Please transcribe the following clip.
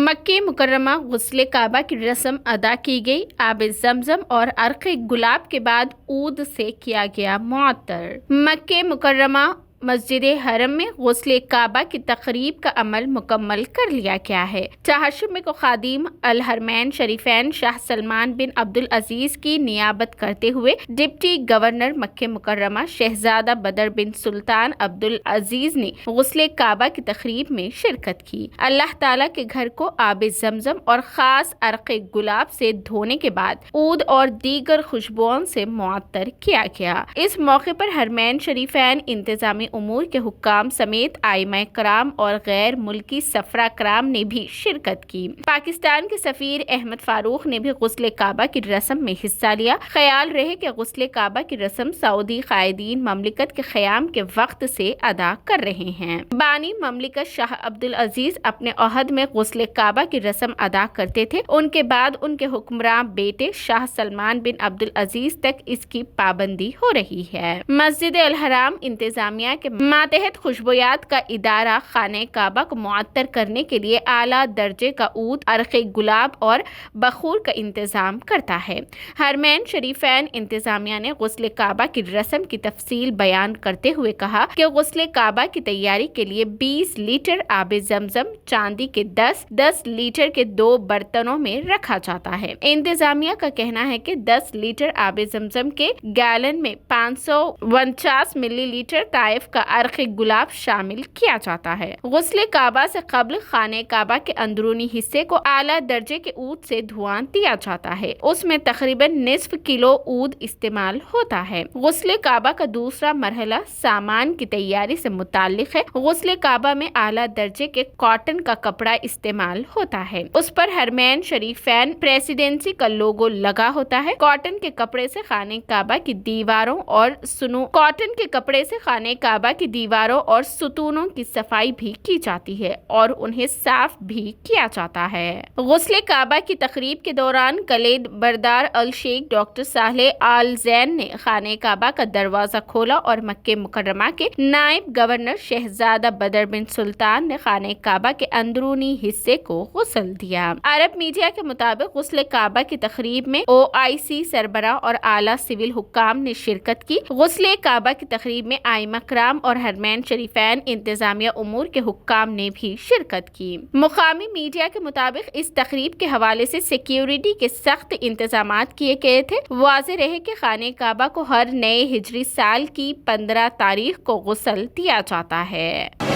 مکہ مکرمہ غسل کعبہ کی رسم ادا کی گئی۔ آب زمزم اور عرق گلاب کے بعد عود سے کیا گیا معطر۔ مکہ مکرمہ مسجد حرم میں غسل کعبہ کی تقریب کا عمل مکمل کر لیا گیا ہے۔ چہارشنبے کو خادم الحرمین شریفین شاہ سلمان بن عبدالعزیز کی نیابت کرتے ہوئے ڈپٹی گورنر مکہ مکرمہ شہزادہ بدر بن سلطان عبدالعزیز نے غسل کعبہ کی تقریب میں شرکت کی۔ اللہ تعالیٰ کے گھر کو آب زمزم اور خاص عرق گلاب سے دھونے کے بعد عود اور دیگر خوشبوؤں سے معطر کیا گیا۔ اس موقع پر حرمین شریفین انتظامی امور کے حکام سمیت ائمہ کرام اور غیر ملکی سفراء کرام نے بھی شرکت کی۔ پاکستان کے سفیر احمد فاروق نے بھی غسل کعبہ کی رسم میں حصہ لیا۔ خیال رہے کہ غسل کعبہ کی رسم سعودی قائدین مملکت کے قیام کے وقت سے ادا کر رہے ہیں۔ بانی مملکت شاہ عبدالعزیز اپنے عہد میں غسل کعبہ کی رسم ادا کرتے تھے۔ ان کے بعد ان کے حکمراں بیٹے شاہ سلمان بن عبدالعزیز تک اس کی پابندی ہو رہی ہے۔ مسجد الحرام انتظامیہ کے ماتحت خوشبویات کا ادارہ خانہ کعبہ کو معطر کرنے کے لیے اعلیٰ درجے کا عود، عرق گلاب اور بخور کا انتظام کرتا ہے۔ حرمین شریفین انتظامیہ نے غسل کعبہ کی رسم کی تفصیل بیان کرتے ہوئے کہا کہ غسل کعبہ کی تیاری کے لیے 20 لیٹر آب زمزم چاندی کے 10 لیٹر کے 2 برتنوں میں رکھا جاتا ہے۔ انتظامیہ کا کہنا ہے کہ 10 لیٹر آب زمزم کے گیلن میں 549 ملی لیٹر طائف کا عرق گلاب شامل کیا جاتا ہے۔ غسل کعبہ سے قبل خانہ کعبہ کے اندرونی حصے کو اعلیٰ درجے کے عود سے دھواں دیا جاتا ہے۔ اس میں تقریباً نصف کلو عود استعمال ہوتا ہے۔ غسل کعبہ کا دوسرا مرحلہ سامان کی تیاری سے متعلق ہے۔ غسل کعبہ میں اعلیٰ درجے کے کاٹن کا کپڑا استعمال ہوتا ہے۔ اس پر حرمین شریفین پریسیڈنسی کا لوگو لگا ہوتا ہے۔ کاٹن کے کپڑے سے خانہ کعبہ کی دیواروں اور ستونوں کی صفائی بھی کی جاتی ہے اور انہیں صاف بھی کیا جاتا ہے۔ غسل کعبہ کی تقریب کے دوران کلید بردار الشیخ ڈاکٹر صالح آل زین نے خانہ کعبہ کا دروازہ کھولا اور مکہ مکرمہ کے نائب گورنر شہزادہ بدر بن سلطان نے خانہ کعبہ کے اندرونی حصے کو غسل دیا۔ عرب میڈیا کے مطابق غسل کعبہ کی تقریب میں OIC سربراہ اور اعلیٰ سول حکام نے شرکت کی۔ غسل کعبہ کی تقریب میں ائمہ کرام اور حرمین شریفین انتظامیہ امور کے حکام نے بھی شرکت کی۔ مقامی میڈیا کے مطابق اس تقریب کے حوالے سے سیکیورٹی کے سخت انتظامات کیے گئے تھے۔ واضح رہے کہ خانہ کعبہ کو ہر نئے ہجری سال کی 15 تاریخ کو غسل دیا جاتا ہے۔